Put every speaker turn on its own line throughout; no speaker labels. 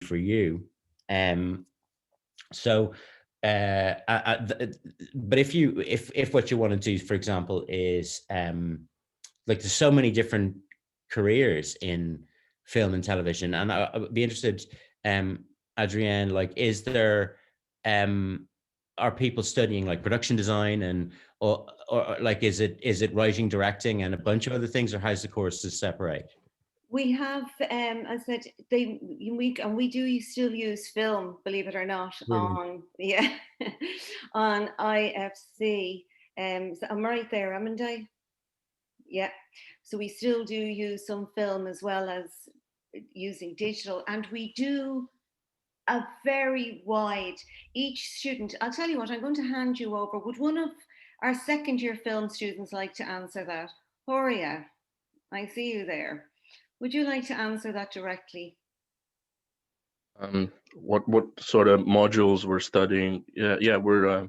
for you. Um, so, but if what you want to do, for example, is like there's so many different careers in film and television, and I would be interested, um, Adrienne, like, is there, um, are people studying like production design and or like is it writing, directing, and a bunch of other things, or how's the courses separate?
We have, I said, we do still use film, believe it or not,
Brilliant.
on, yeah, on IFC. So I'm right there, haven't I? Yeah. So we still do use some film as well as using digital, and we do a very wide, each student, I'll tell you what, I'm going to hand you over. Would one of our second year film students like to answer that? Horia, I see you there. Would you like to answer that directly?
What sort of modules we're studying? Yeah, we're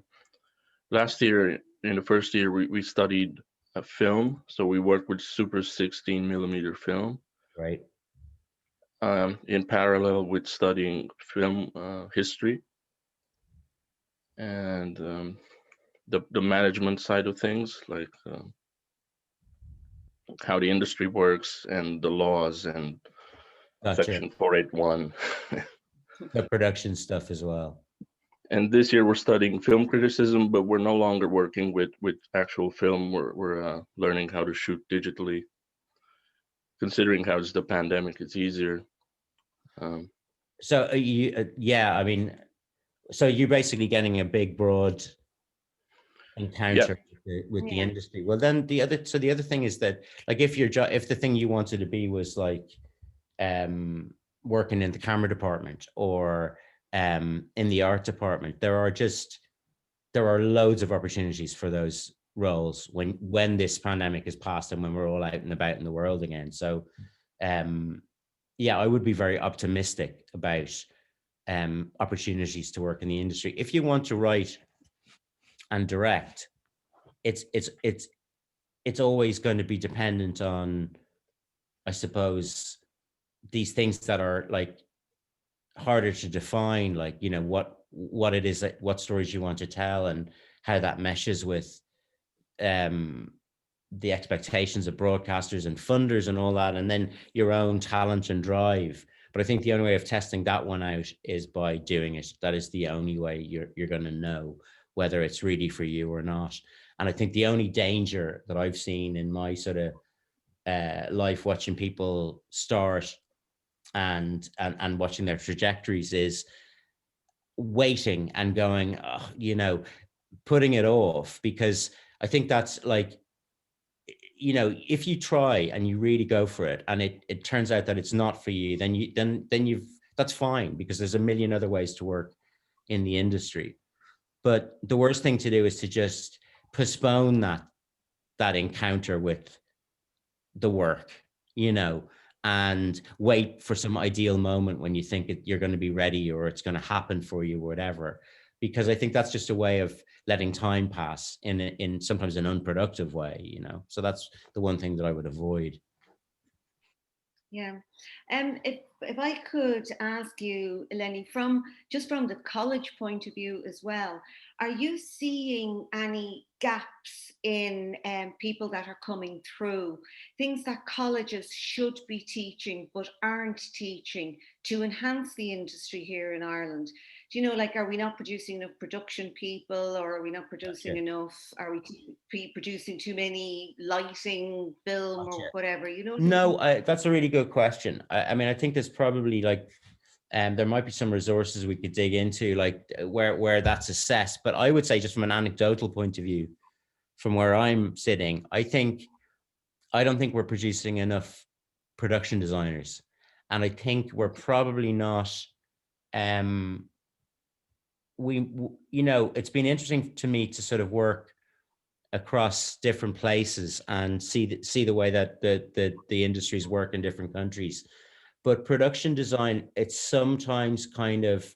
last year in the first year we studied film, so we worked with super 16 millimeter film.
Right.
In parallel with studying film history and the management side of things, like how the industry works and the laws and
Gotcha.
Section 481.
The production stuff as well.
And this year we're studying film criticism, but we're no longer working with actual film. We're learning how to shoot digitally. Considering how it's the pandemic, it's easier. Um,
So yeah, I mean, so you're basically getting a big, broad
yeah,
encounter with the
Yeah.
industry. Well, then the other thing is that, like, if your job, if the thing you wanted to be was like um working in the camera department or in the art department, there are loads of opportunities for those roles when this pandemic is past and when we're all out and about in the world again. So um yeah, I would be very optimistic about opportunities to work in the industry. If you want to write and direct, it's it's it's it's always going to be dependent on, I suppose, these things that are like harder to define, like, you know, what it is, that what stories you want to tell and how that meshes with um the expectations of broadcasters and funders and all that, and then your own talent and drive. But I think the only way of testing that one out is by doing it. That is the only way you're going to know whether it's really for you or not. And I think the only danger that I've seen in my sort of life, watching people start and watching their trajectories, is waiting and going, oh, you know, putting it off, because I think that's like, you know, if you try and you really go for it and it turns out that it's not for you, then you've that's fine, because there's a million other ways to work in the industry. But the worst thing to do is to just postpone that encounter with the work, you know, and wait for some ideal moment when you think you're going to be ready or it's going to happen for you or whatever. Because I think that's just a way of letting time pass in sometimes an unproductive way, you know. So that's the one thing that I would avoid.
Yeah. If I could ask you, Lenny, from just from the college point of view as well, are you seeing any gaps in people that are coming through, things that colleges should be teaching but aren't teaching to enhance the industry here in Ireland? Do you know, like, are we not producing enough production people, or are we not producing
Gotcha.
enough? Are we producing too many lighting, film, or
Gotcha.
whatever? You know,
No, that's a really good question. I mean, I think there's probably like, there might be some resources we could dig into, like where that's assessed. But I would say, just from an anecdotal point of view, from where I'm sitting, I don't think we're producing enough production designers, and I think we're probably not. Um, you know, it's been interesting to me to sort of work across different places and see the way that the industries work in different countries. But production design, it's sometimes kind of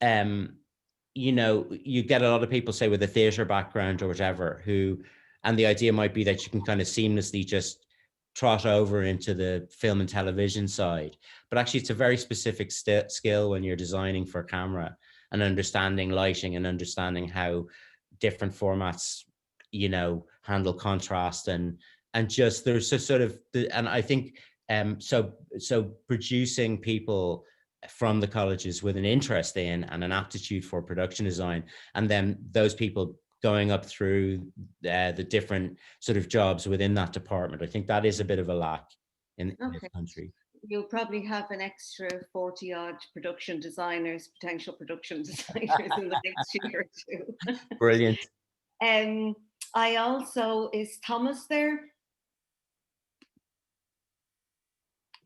um you know, you get a lot of people, say, with a theater background or whatever, who, and the idea might be that you can kind of seamlessly just trot over into the film and television side. But actually, it's a very specific skill when you're designing for camera and understanding lighting and understanding how different formats, handle contrast and just there's a sort of and I think so producing people from the colleges with an interest in and an aptitude for production design, and then those people going up through the different sort of jobs within that department. I think that is a bit of a lack in this
Okay.
country.
You'll probably have an extra 40 odd potential production designers in the next year or two.
Brilliant.
I also, is Thomas there?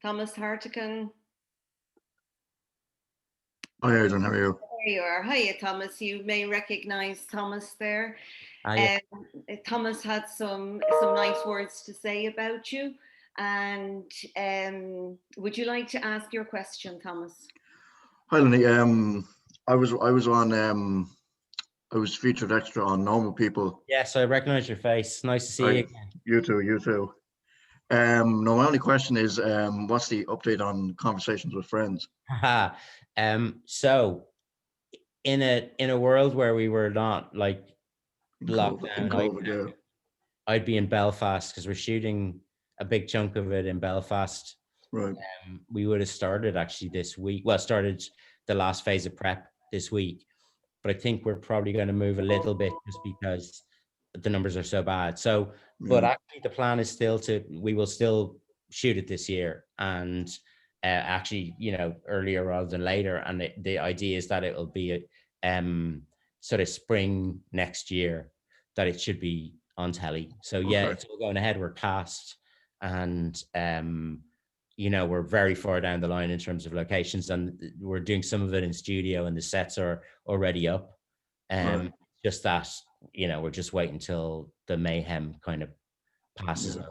Thomas Hartigan.
Hi, Aidan, how are you?
There you are. Hiya, Thomas. You may recognize Thomas there.
Yeah.
Thomas had some nice words to say about you. And would you like to ask your question, Thomas?
Hi, Lenny. I was featured extra on Normal People.
Yes, I recognize your face. Nice to see you again.
You too. No, my only question is, what's the update on Conversations with Friends?
So in a world where we were not like locked down, I'd be in Belfast because we're shooting a big chunk of it in Belfast.
Right.
We would have started actually this week. Well, started the last phase of prep this week, but I think we're probably going to move a little bit just because the numbers are so bad. So, but actually the plan is we will still shoot it this year, and actually, earlier rather than later. And the idea is that it will be sort of spring next year that it should be on telly. So yeah, it's all going ahead. We're cast, and we're very far down the line in terms of locations, and we're doing some of it in studio, and the sets are already up. Just that, we're just waiting until the mayhem kind of passes over.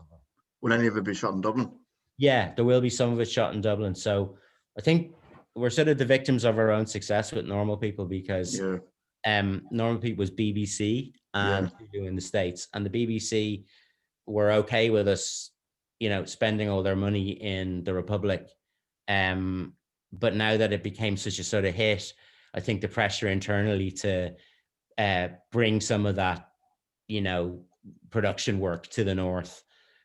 Will any of it be shot in Dublin?
Yeah, there will be some of it shot in Dublin. So I think we're sort of the victims of our own success with Normal People, because Normal People was BBC and in the States, and the BBC were okay with us, spending all their money in the Republic. But now that it became such a sort of hit, I think the pressure internally to bring some of that, production work to the North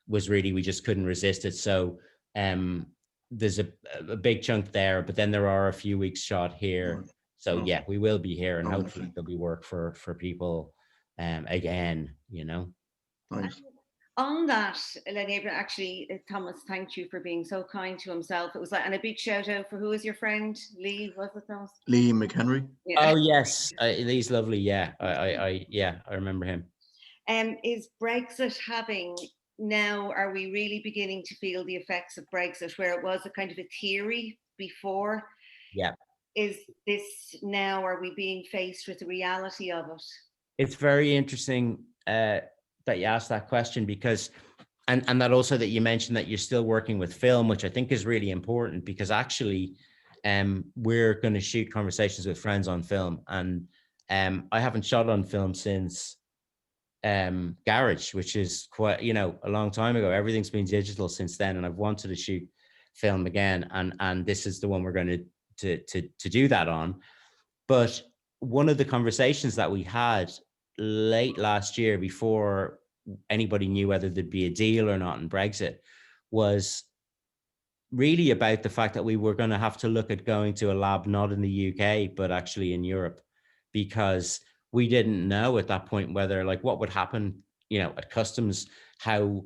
was really, we just couldn't resist it. So there's a big chunk there, but then there are a few weeks shot here. So yeah, we will be here, and hopefully there'll be work for people again,
Nice.
On that, Lenny, actually, Thomas, thank you for being so kind to himself. It was like, and a big shout out for, who is your friend? Lee, was it Thomas?
Lee McHenry.
Yeah.
Oh yes, Lee's lovely. Yeah, I remember him.
Is Brexit are we really beginning to feel the effects of Brexit, where it was a kind of a theory before?
Yeah.
Is this now, are we being faced with the reality of it?
It's very interesting that you asked that question, because and that also that you mentioned that you're still working with film, which I think is really important, because actually we're going to shoot Conversations with Friends on film, and I haven't shot on film since Garage, which is quite a long time ago. Everything's been digital since then, and I've wanted to shoot film again, and this is the one we're going to do that on. But one of the conversations that we had late last year, before anybody knew whether there'd be a deal or not in Brexit, was really about the fact that we were going to have to look at going to a lab not in the UK but actually in Europe, because we didn't know at that point whether, like, what would happen at customs, how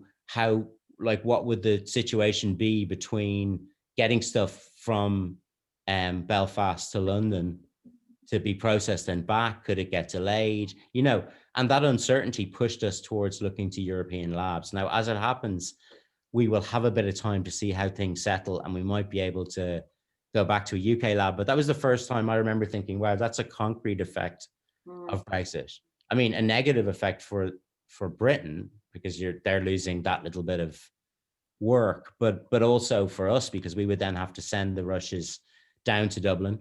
like what would the situation be between getting stuff from Belfast to London to be processed and back. Could it get delayed? And that uncertainty pushed us towards looking to European labs. Now, as it happens, we will have a bit of time to see how things settle, and we might be able to go back to a UK lab. But that was the first time I remember thinking, wow, that's a concrete effect of Brexit. I mean, a negative effect for Britain, because they're losing that little bit of work, but also for us, because we would then have to send the rushes down to Dublin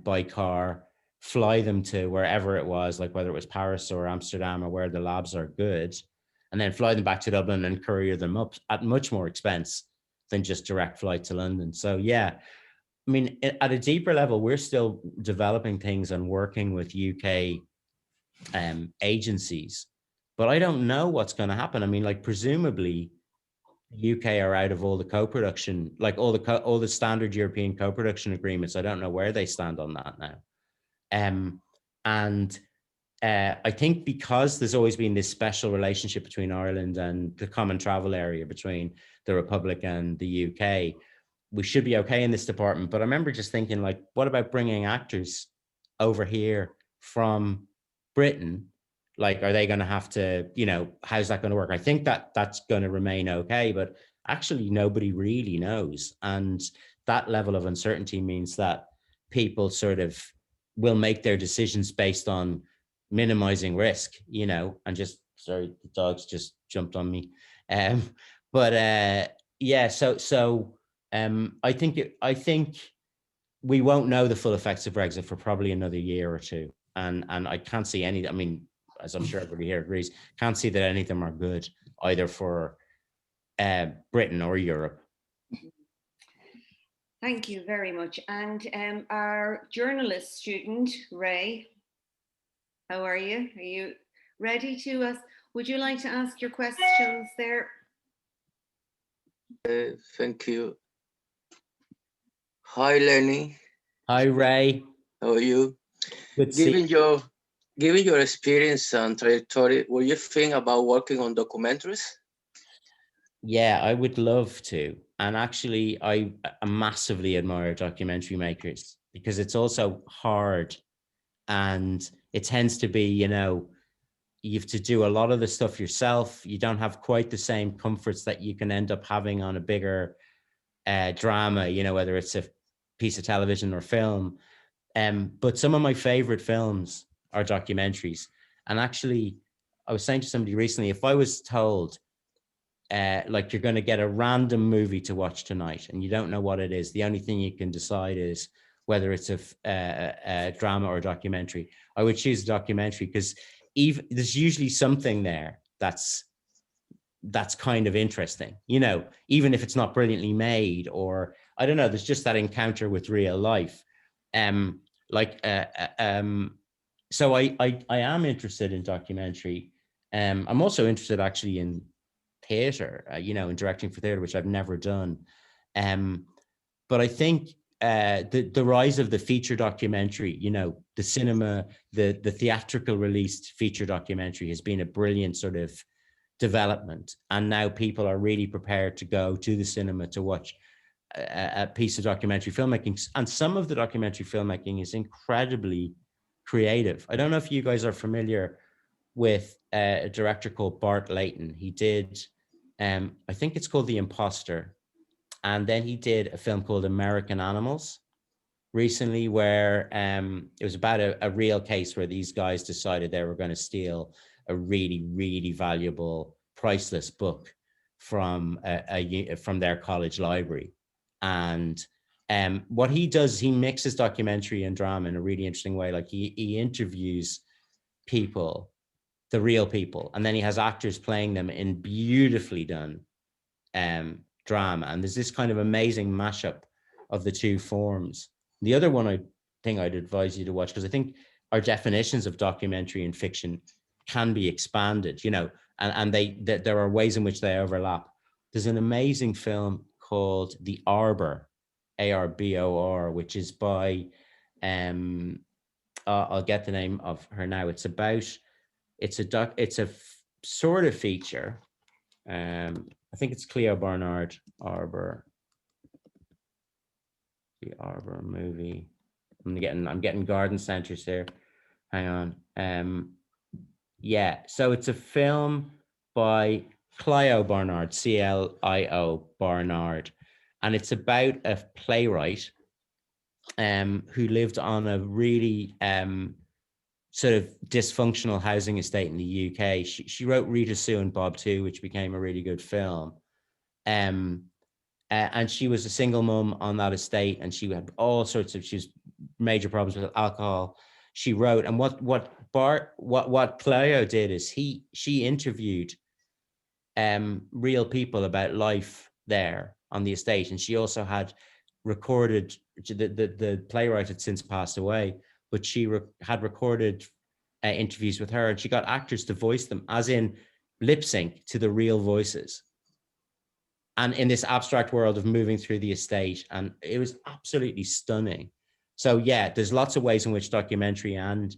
by car, fly them to wherever it was, like whether it was Paris or Amsterdam or where the labs are good, and then fly them back to Dublin and courier them up at much more expense than just direct flight to London. So yeah, I mean, at a deeper level, we're still developing things and working with UK agencies, but I don't know what's going to happen. I mean, like presumably the UK are out of all the co-production, like all the standard European co-production agreements. I don't know where they stand on that now. And I think because there's always been this special relationship between Ireland and the common travel area between the Republic and the UK, we should be okay in this department. But I remember just thinking, like, what about bringing actors over here from Britain? Like, are they going to have to, you know, how's that going to work? I think that that's going to remain okay, but actually nobody really knows. And that level of uncertainty means that people sort of will make their decisions based on minimizing risk, you know, and just, sorry, the dogs just jumped on me. Yeah, I think we won't know the full effects of Brexit for probably another year or two. And I can't see any, I mean, as I'm sure everybody here agrees, can't see that any of them are good either for Britain or Europe.
Thank you very much. And our journalist student, Ray, how are you? Are you ready to us? Would you like to ask your questions there?
Thank you. Hi, Lenny.
Hi, Ray.
How are you?
Good to see you.
Given your experience and trajectory, what do you think about working on documentaries?
Yeah, I would love to. And actually, I massively admire documentary makers because it's also hard, and it tends to be, you know, you have to do a lot of the stuff yourself. You don't have quite the same comforts that you can end up having on a bigger drama, you know, whether it's a piece of television or film. But some of my favorite films are documentaries. And actually, I was saying to somebody recently, if I was told, like, you're going to get a random movie to watch tonight and you don't know what it is, the only thing you can decide is whether it's a drama or a documentary, I would choose a documentary, because even there's usually something there that's kind of interesting, you know, even if it's not brilliantly made, or I don't know, there's just that encounter with real life. So I am interested in documentary. I'm also interested actually in theater, you know, in directing for theater, which I've never done. But I think the rise of the feature documentary, you know, the cinema, the theatrical released feature documentary has been a brilliant sort of development. And now people are really prepared to go to the cinema to watch a piece of documentary filmmaking. And some of the documentary filmmaking is incredibly creative. I don't know if you guys are familiar with a director called Bart Layton. He did, I think it's called The Imposter. And then he did a film called American Animals recently, where it was about a real case where these guys decided they were going to steal a really, really valuable, priceless book from from their college library. And what he does, he mixes documentary and drama in a really interesting way. Like he interviews people, the real people, and then he has actors playing them in beautifully done drama. And there's this kind of amazing mashup of the two forms. The other one I think I'd advise you to watch, because I think our definitions of documentary and fiction can be expanded, you know, and there are ways in which they overlap. There's an amazing film called The Arbor, Arbor, which is by I'll get the name of her now. It's a sort of feature. I think it's Cleo Barnard, Arbor. The Arbor movie. I'm getting garden centers here. Hang on. Yeah, so it's a film by Clio Barnard, Clio Barnard, and it's about a playwright who lived on a really sort of dysfunctional housing estate in the UK. She wrote Rita Sue and Bob Too, which became a really good film. And she was a single mum on that estate, and she had she was major problems with alcohol. She wrote, and what Cleo did is she interviewed real people about life there on the estate. And she also had recorded, the playwright had since passed away, but she had recorded interviews with her, and she got actors to voice them, as in lip sync to the real voices. And in this abstract world of moving through the estate, and it was absolutely stunning. So yeah, there's lots of ways in which documentary, and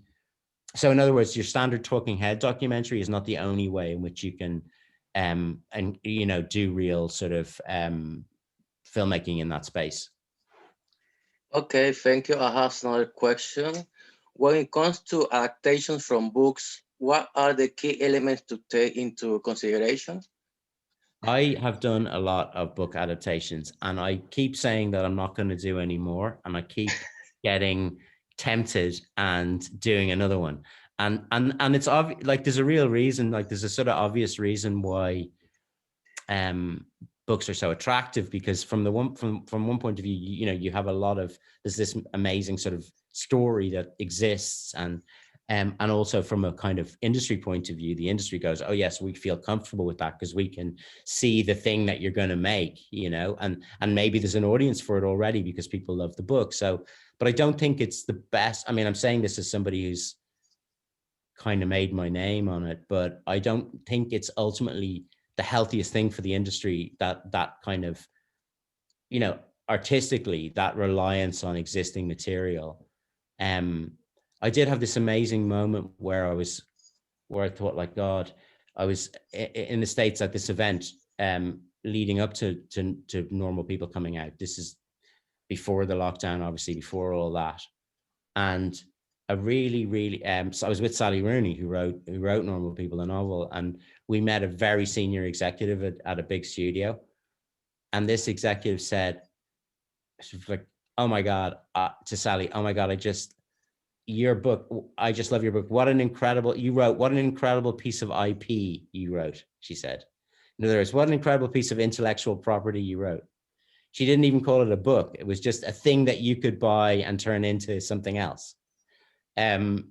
so in other words, your standard talking head documentary is not the only way in which you can and you know, do real sort of filmmaking in that space.
Okay, thank you. I have another question. When it comes to adaptations from books, what are the key elements to take into consideration?
I have done a lot of book adaptations, and I keep saying that I'm not going to do any more, and I keep getting tempted and doing another one. And it's obvious, like there's a real reason, like there's a sort of obvious reason why books are so attractive, because from one point of view, you know, you have a lot of, there's this amazing sort of story that exists, and also from a kind of industry point of view, the industry goes, oh yes, we feel comfortable with that because we can see the thing that you're going to make, you know, and maybe there's an audience for it already because people love the book. So, but I don't think it's the best. I mean, I'm saying this as somebody who's kind of made my name on it, but I don't think it's ultimately the healthiest thing for the industry, that kind of, you know, artistically, that reliance on existing material. I did have this amazing moment where I thought, like, God, I was in the States at this event leading up to normal people coming out. This is before the lockdown, obviously, before all that. And I really, so I was with Sally Rooney, who wrote Normal People, the novel, and we met a very senior executive at a big studio. And this executive said, like, oh my God, to Sally, oh my God, your book, I just love your book. What an incredible piece of IP you wrote, she said. In other words, what an incredible piece of intellectual property you wrote. She didn't even call it a book. It was just a thing that you could buy and turn into something else. And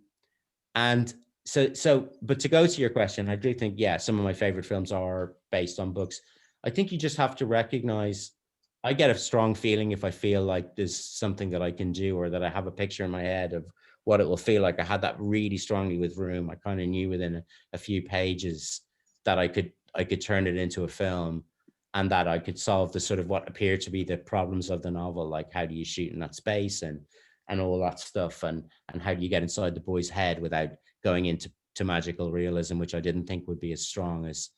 so, but to go to your question, I do think, yeah, some of my favorite films are based on books. I think you just have to recognize, I get a strong feeling if I feel like there's something that I can do, or that I have a picture in my head of what it will feel like. I had that really strongly with Room. I kind of knew within a few pages that I could turn it into a film, and that I could solve the sort of what appeared to be the problems of the novel, like how do you shoot in that space and all that stuff, and how do you get inside the boy's head without going into magical realism, which I didn't think would be as strong as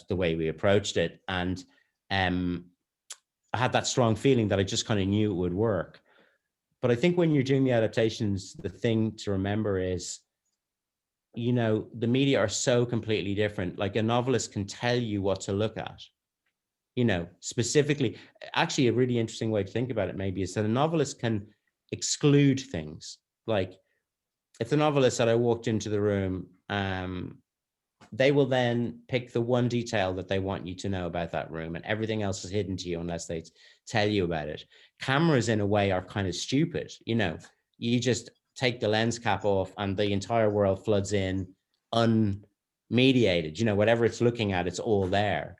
the way we approached it. And I had that strong feeling that I just kind of knew it would work. But I think when you're doing the adaptations, the thing to remember is, you know, the media are so completely different. Like a novelist can tell you what to look at, you know, specifically. Actually, a really interesting way to think about it maybe is that a novelist can exclude things. Like if the novelist said, I walked into the room, they will then pick the one detail that they want you to know about that room, and everything else is hidden to you unless they tell you about it. Cameras in a way are kind of stupid. You know, you just take the lens cap off and the entire world floods in unmediated, you know, whatever it's looking at, it's all there.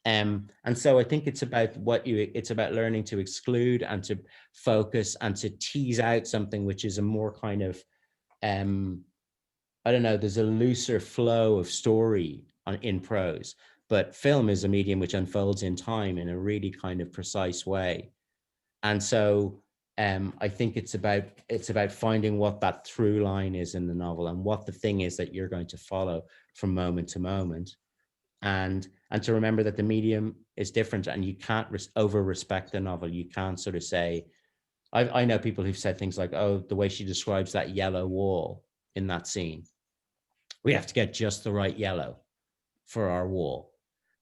And so I think it's about it's about learning to exclude and to focus and to tease out something which is a more kind of, I don't know, there's a looser flow of story in prose, but film is a medium which unfolds in time in a really kind of precise way. And so I think it's about finding what that through line is in the novel, and what the thing is that you're going to follow from moment to moment. And to remember that the medium is different, and you can't over respect the novel. You can't sort of say, I know people who've said things like, oh, the way she describes that yellow wall in that scene, we have to get just the right yellow for our wall.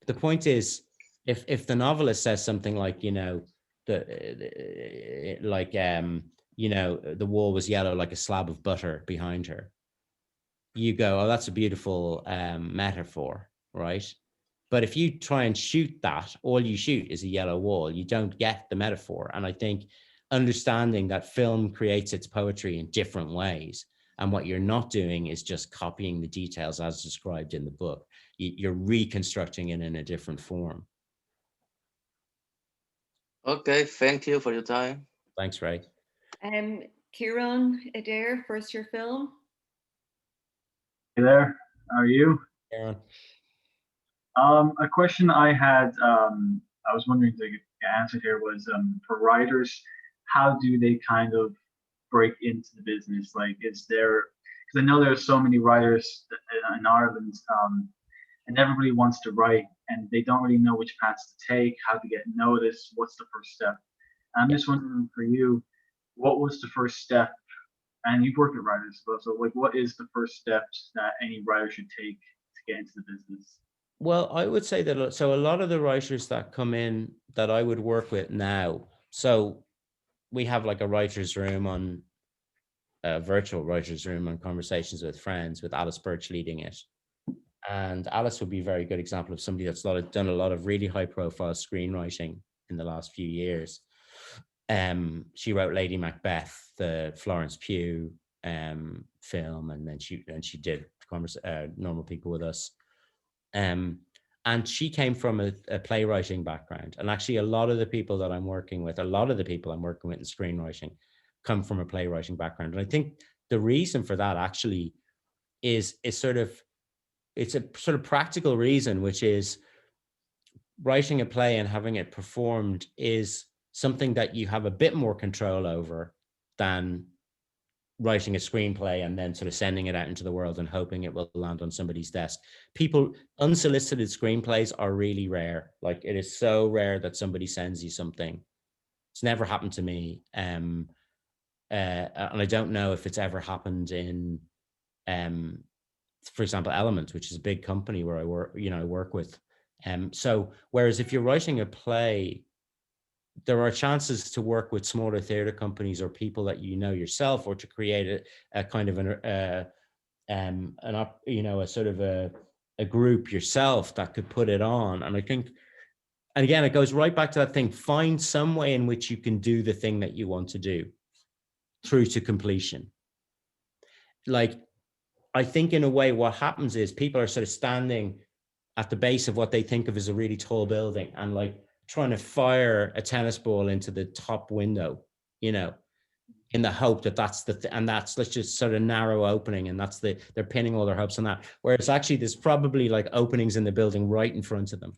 The point is, if the novelist says something like, you know, you know, the wall was yellow like a slab of butter behind her, you go, oh, that's a beautiful metaphor, right? But if you try and shoot that, all you shoot is a yellow wall. You don't get the metaphor. And I think understanding that film creates its poetry in different ways, And what you're not doing is just copying the details as described in the book. You're reconstructing it in a different form.
Okay, thank you for your time.
Thanks, Ray.
Kieran Adair, first your film.
Hey there, how are you?
Aaron.
A question I had, I was wondering to get answered here was for writers, how do they kind of break into the business? Like, is there, because I know there are so many writers in Ireland, and everybody wants to write, and they don't really know which paths to take, how to get noticed, what's the first step? I'm just wondering for you, what was the first step? And you've worked with writers as well, so like, what is the first steps that any writer should take to get into the business?
Well, I would say that, so a lot of the writers that come in that I would work with now, so we have like a writer's room on, a virtual writer's room on Conversations with Friends with Alice Birch leading it. And Alice would be a very good example of somebody that's done a lot of really high profile screenwriting in the last few years. She wrote Lady Macbeth, the Florence Pugh film, and then she did Normal People with Us. And she came from a playwriting background. And actually a lot of the people I'm working with in screenwriting come from a playwriting background. And I think the reason for that actually is it's a sort of practical reason, which is writing a play and having it performed is something that you have a bit more control over than writing a screenplay and then sort of sending it out into the world and hoping it will land on somebody's desk. Unsolicited screenplays are really rare. Like, it is so rare that somebody sends you something. It's never happened to me. And I don't know if it's ever happened in, for example, Element, which is a big company where I work with. So whereas if you're writing a play, there are chances to work with smaller theater companies or people that you know yourself, or to create a kind of a sort of a group yourself that could put it on. And I think, and again, it goes right back to that thing: find some way in which you can do the thing that you want to do through to completion. Like, I think in a way what happens is people are sort of standing at the base of what they think of as a really tall building and like trying to fire a tennis ball into the top window, in the hope that that's let's just sort of narrow opening, and they're pinning all their hopes on that. Whereas actually there's probably like openings in the building right in front of them.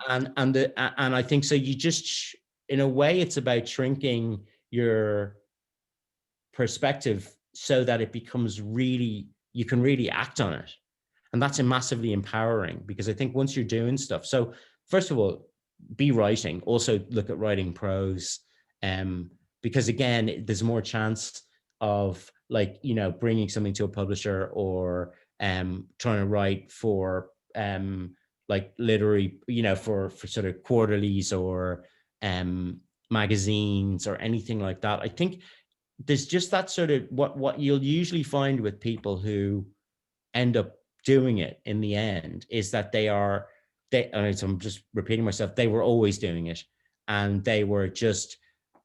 Mm-hmm. And I think so you just, in a way, it's about shrinking your perspective so that it becomes really, you can really act on it. And that's massively empowering, because I think once you're doing stuff, so first of all, be writing, also look at writing prose, because again, there's more chance of like, bringing something to a publisher, or trying to write for like literary, for sort of quarterlies or magazines or anything like that. I think there's just that sort of what you'll usually find with people who end up doing it in the end is that I'm just repeating myself, they were always doing it, and they were just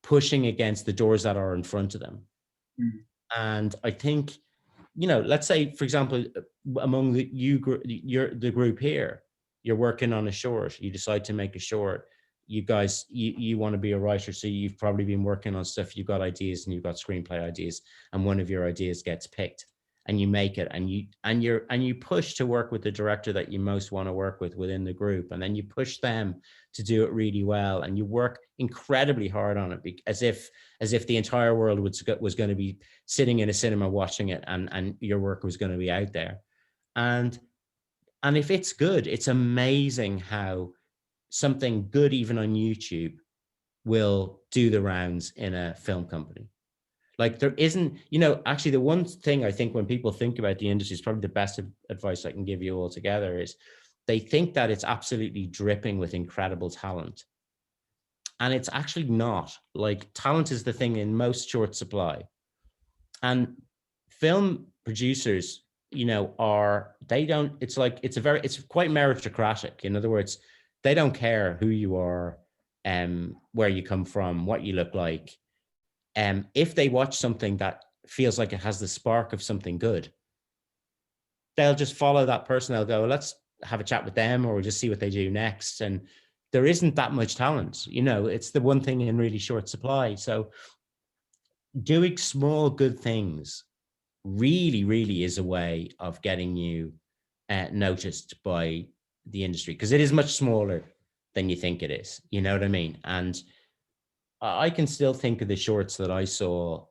pushing against the doors that are in front of them. Mm. And I think, let's say, for example, among the group here, you're working on a short, you decide to make a short. You guys, you want to be a writer, so you've probably been working on stuff, you've got ideas, and you've got screenplay ideas, and one of your ideas gets picked, and you make it, and you push to work with the director that you most want to work with within the group, and then you push them to do it really well, and you work incredibly hard on it, as if the entire world was going to be sitting in a cinema watching it, and your work was going to be out there, and if it's good, it's amazing how something good, even on YouTube, will do the rounds in a film company. Like, there isn't, actually the one thing I think when people think about the industry is probably the best advice I can give you altogether is they think that it's absolutely dripping with incredible talent. And it's actually not. Like, talent is the thing in most short supply. And film producers, it's quite meritocratic. In other words, they don't care who you are, where you come from, what you look like. If they watch something that feels like it has the spark of something good, they'll just follow that person. They'll go, let's have a chat with them, or we'll just see what they do next. And there isn't that much talent, you know, it's the one thing in really short supply. So doing small good things really, really is a way of getting you noticed by the industry, because it is much smaller than you think it is. You know what I mean? And I can still think of the shorts that I saw,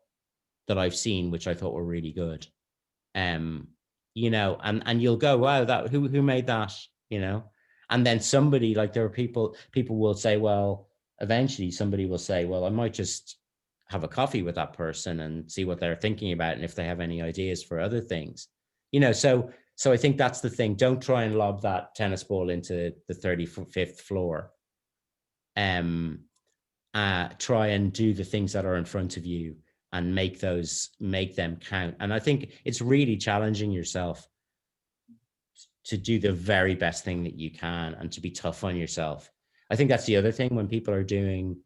that I've seen, which I thought were really good. You know, and you'll go, wow, that who made that? You know, and then somebody, like, there are people will say, well, eventually somebody will say, well, I might just have a coffee with that person and see what they're thinking about, and if they have any ideas for other things, you know. So I think that's the thing. Don't try and lob that tennis ball into the 35th floor. Try and do the things that are in front of you and make them count. And I think it's really challenging yourself to do the very best thing that you can, and to be tough on yourself. I think that's the other thing when people are doing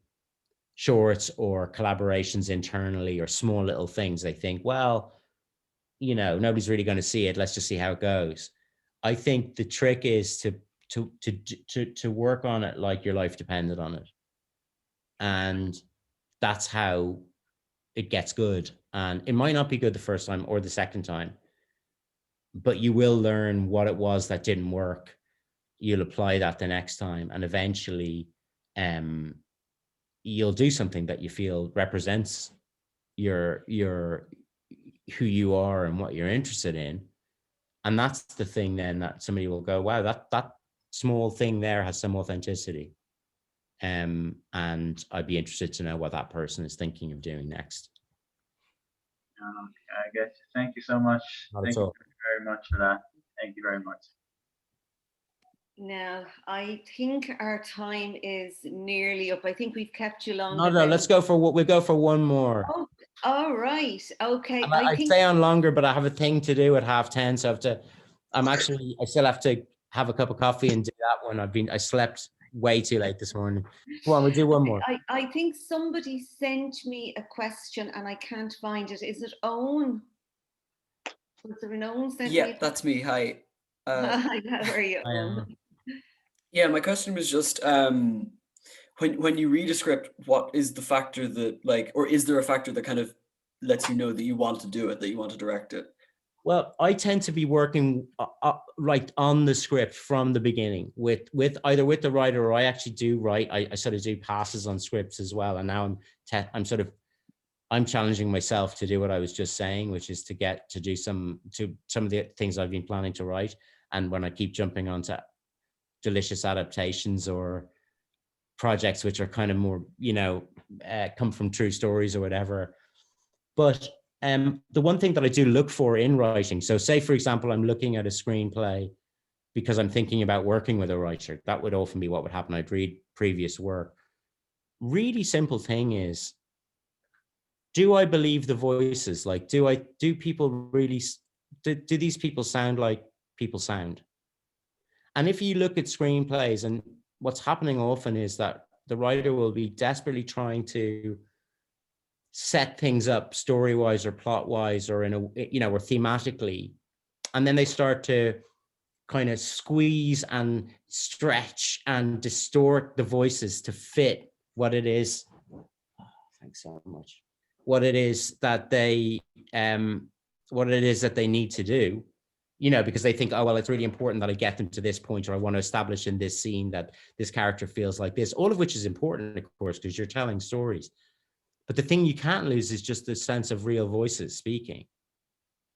shorts or collaborations internally or small little things, they think, well, you know, nobody's really going to see it, let's just see how it goes. I think the trick is to work on it like your life depended on it, and that's how it gets good. And it might not be good the first time or the second time, but you will learn what it was that didn't work. You'll apply that the next time, and eventually you'll do something that you feel represents your who you are and what you're interested in. And that's the thing then that somebody will go, wow, that small thing there has some authenticity. And I'd be interested to know what that person is thinking of doing next.
I guess. Thank you so much. Thank you very much for that. Thank you very much.
Now, I think our time is nearly up. I think we've kept you longer.
No, let's go for what we'll go for one more.
Oh, all right. Okay.
I
think
stay on longer, but I have a thing to do at 10:30, so I still have to have a cup of coffee and do that one. I slept way too late this morning. Come on, we'll do one more.
I think somebody sent me a question and I can't find it. Is it Owen? Was there an Owen sent me?
Yeah, that's me. Hi.
Hi, how are you?
Yeah, my question was just when you read a script, what is the factor that, like, or is there a factor that kind of lets you know that you want to do it, that you want to direct it?
Well, I tend to be working right on the script from the beginning with either with the writer, or I actually do write. I sort of do passes on scripts as well. And now I'm challenging myself to do what I was just saying, which is to get to do some of the things I've been planning to write. And when I keep jumping onto delicious adaptations or projects which are kind of more, come from true stories or whatever. But the one thing that I do look for in writing, so say, for example, I'm looking at a screenplay because I'm thinking about working with a writer. That would often be what would happen. I'd read previous work. Really simple thing is, do I believe the voices? Like, do people really, do these people sound like people sound? And if you look at screenplays, and what's happening often is that the writer will be desperately trying to set things up story-wise or plot-wise or or thematically. And then they start to kind of squeeze and stretch and distort the voices to fit what it is. Oh, thanks so much. What it is that they need to do, because they think, oh, well, it's really important that I get them to this point, or I want to establish in this scene that this character feels like this, all of which is important, of course, because you're telling stories. But the thing you can't lose is just the sense of real voices speaking.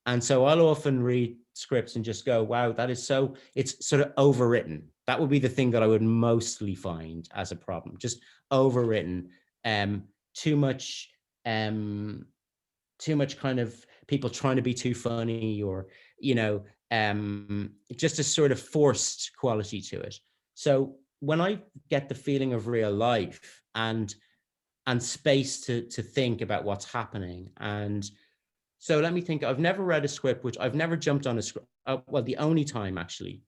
And so I'll often read scripts and just go, wow, it's sort of overwritten. That would be the thing that I would mostly find as a problem. Just overwritten, too much kind of people trying to be too funny, or, just a sort of forced quality to it. So when I get the feeling of real life and space to think about what's happening. And so let me think, I've never read a script, which I've never jumped on a script. Well, the only time actually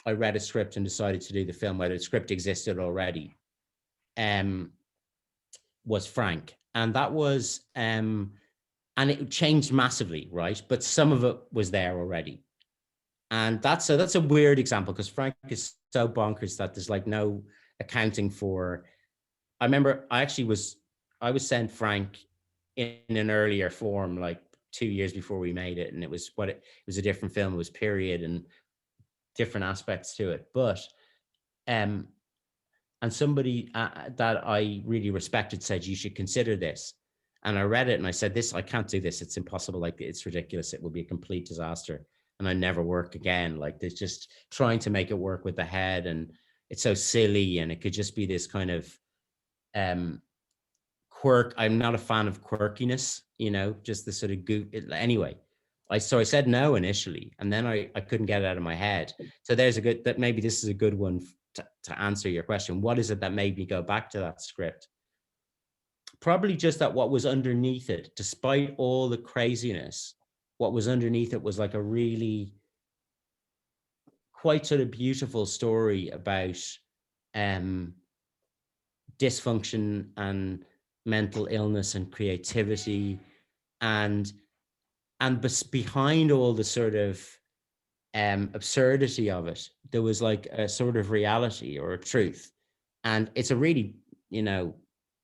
I read a script and decided to do the film, where the script existed already, was Frank. And that was And it changed massively, right? But some of it was there already. And that's a weird example because Frank is so bonkers that there's like no accounting for. I remember I was sent Frank in an earlier form, like 2 years before we made it. And it was a different film. It was period and different aspects to it. But, and somebody that I really respected said, you should consider this. And I read it and I said, I can't do this. It's impossible. Like, it's ridiculous. It will be a complete disaster. And I never work again. Like, there's just trying to make it work with the head. And it's so silly. And it could just be this kind of quirk. I'm not a fan of quirkiness, just the sort of goof. Anyway, I said no initially. And then I couldn't get it out of my head. So maybe this is a good one to answer your question. What is it that made me go back to that script? Probably just that what was underneath it, despite all the craziness, what was underneath it was like a really quite sort of beautiful story about dysfunction and mental illness and creativity, and behind all the sort of absurdity of it, there was like a sort of reality or a truth. And it's a really,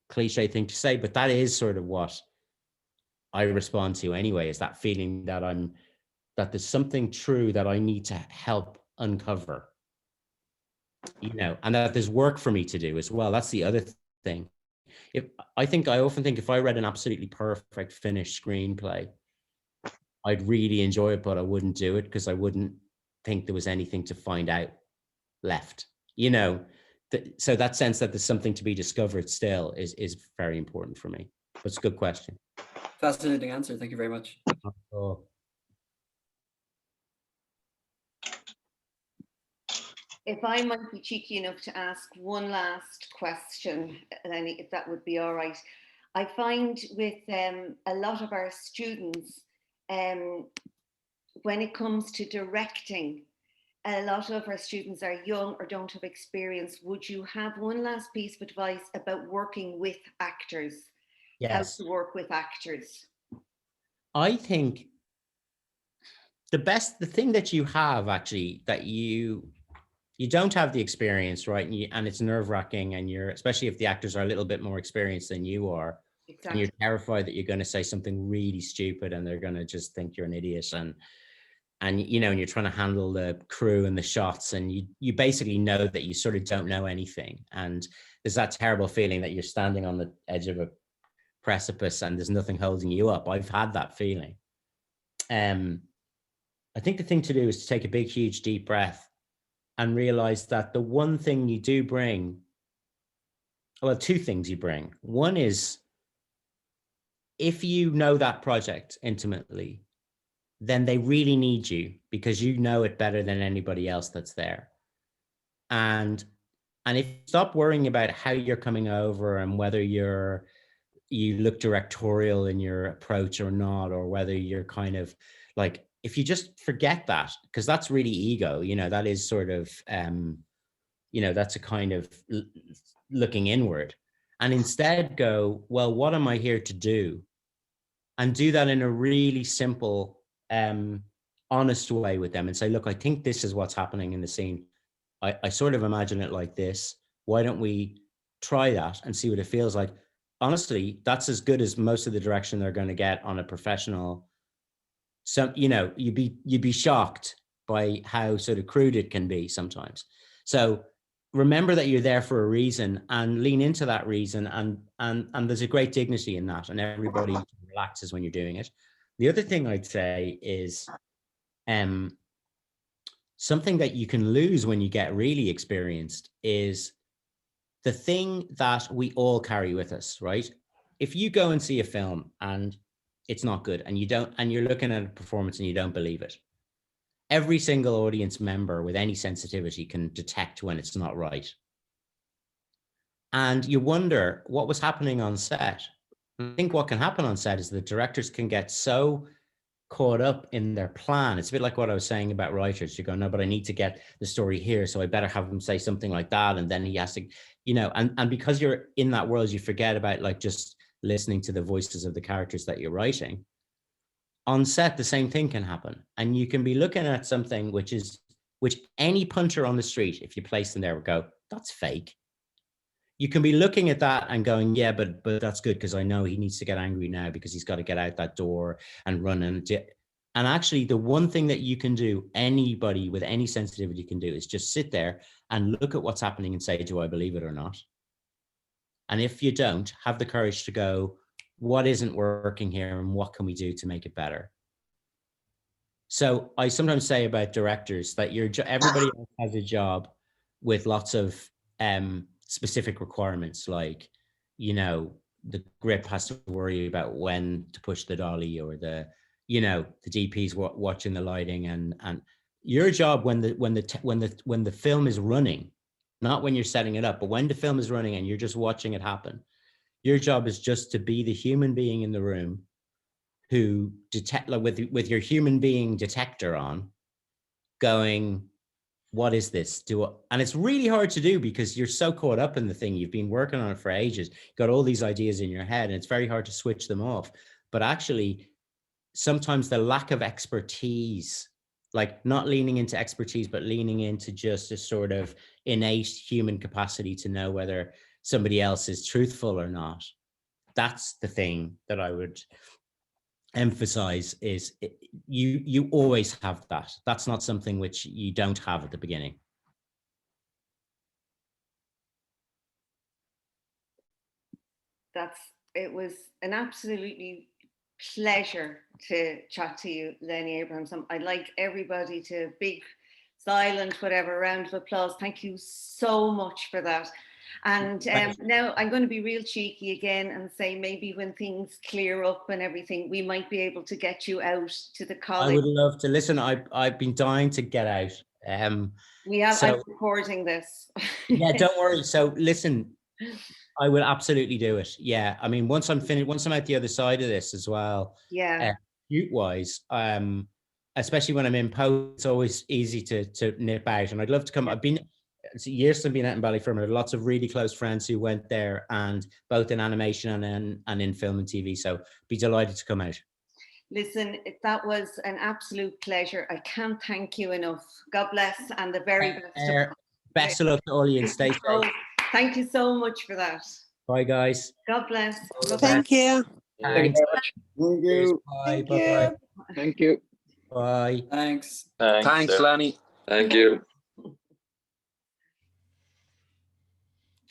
cliche thing to say, but that is sort of what I respond to anyway, is that feeling that that there's something true that I need to help uncover, and that there's work for me to do as well. That's the other thing. I often think if I read an absolutely perfect finished screenplay, I'd really enjoy it, but I wouldn't do it because I wouldn't think there was anything to find out left, so that sense that there's something to be discovered still is very important for me. But it's a good question.
Fascinating answer. Thank you very much.
If I might be cheeky enough to ask one last question, Lenny, if that would be all right. I find with a lot of our students, when it comes to directing, a lot of our students are young or don't have experience. Would you have one last piece of advice about working with actors?
Yes.
How to work with actors?
I think the thing that you have actually, that you don't have the experience, right? And it's nerve-wracking, and especially if the actors are a little bit more experienced than you are. Exactly. And you're terrified that you're going to say something really stupid and they're going to just think you're an idiot. And you're trying to handle the crew and the shots, and you basically know that you sort of don't know anything. And there's that terrible feeling that you're standing on the edge of a precipice and there's nothing holding you up. I've had that feeling. I think the thing to do is to take a big, huge, deep breath and realize that the one thing you do bring, well, two things you bring. One is, if you know that project intimately, then they really need you because you know it better than anybody else that's there. And if you stop worrying about how you're coming over and whether you look directorial in your approach or not, or whether you're kind of like, if you just forget that, because that's really ego, that is sort of, that's a kind of looking inward, and instead go, well, what am I here to do? And do that in a really simple, honest way with them, and say, look, I think this is what's happening in the scene. I sort of imagine it like this. Why don't we try that and see what it feels like? Honestly, that's as good as most of the direction they're going to get on a professional. So, you'd be shocked by how sort of crude it can be sometimes. So remember that you're there for a reason, and lean into that reason. And there's a great dignity in that, and everybody relaxes when you're doing it. The other thing I'd say is something that you can lose when you get really experienced is the thing that we all carry with us, right? If you go and see a film and it's not good, and you're looking at a performance and you don't believe it, every single audience member with any sensitivity can detect when it's not right. And you wonder what was happening on set. I think what can happen on set is the directors can get so caught up in their plan. It's a bit like what I was saying about writers. You go, no, but I need to get the story here, so I better have him say something like that. And then he has to, and because you're in that world, you forget about like just listening to the voices of the characters that you're writing. on set, the same thing can happen. And you can be looking at something which any punter on the street, if you place them there, would go, that's fake. You can be looking at that and going, yeah, but that's good because I know he needs to get angry now because he's got to get out that door and run. And actually, the one thing that you can do, anybody with any sensitivity can do, is just sit there and look at what's happening and say, do I believe it or not? And if you don't, have the courage to go, what isn't working here and what can we do to make it better? So I sometimes say about directors that everybody else has a job with lots of specific requirements, like, you know, the grip has to worry about when to push the dolly, or the DP's watching the lighting, and your job when the film is running, not when you're setting it up, but when the film is running and you're just watching it happen, your job is just to be the human being in the room who detect, like with your human being detector on, going, what is this? And it's really hard to do because you're so caught up in the thing. You've been working on it for ages, got all these ideas in your head, and it's very hard to switch them off. But actually, sometimes the lack of expertise, like not leaning into expertise, but leaning into just a sort of innate human capacity to know whether somebody else is truthful or not. That's the thing that I would emphasize, is you always have that. That's not something which you don't have at the beginning.
It was an absolutely pleasure to chat to you, Lenny Abrahamson. I'd like everybody to big, silent, whatever, round of applause. Thank you so much for that. And now I'm going to be real cheeky again and say maybe when things clear up and everything, we might be able to get you out to the college.
I would love to. Listen, I've been dying to get out. I'm
recording this.
Yeah, don't worry. So listen, I will absolutely do it. Yeah, I mean, once I'm finished, once I'm out the other side of this as well.
Yeah.
Shoot-wise, especially when I'm in post, it's always easy to nip out. And I'd love to come. It's years since I've been out in Ballyfermot. I have lots of really close friends who went there, and both in animation and in film and TV. So be delighted to come out.
Listen, that was an absolute pleasure. I can't thank you enough. God bless, and the very best.
Best of luck to all you, and stay safe.
Thank you so much for that.
Bye, guys.
God bless.
Thank you.
Thanks.
Thank you.
Bye. Bye.
Thank you.
Bye.
Thanks.
Thanks, Lenny.
Thank you.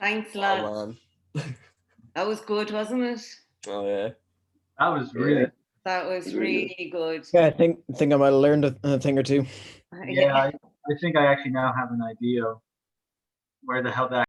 Thanks, lad. That was good, wasn't it?
Oh yeah.
That was really.
That was really good.
Yeah, I think I might have learned a thing or two.
Yeah, I think I actually now have an idea of where the hell that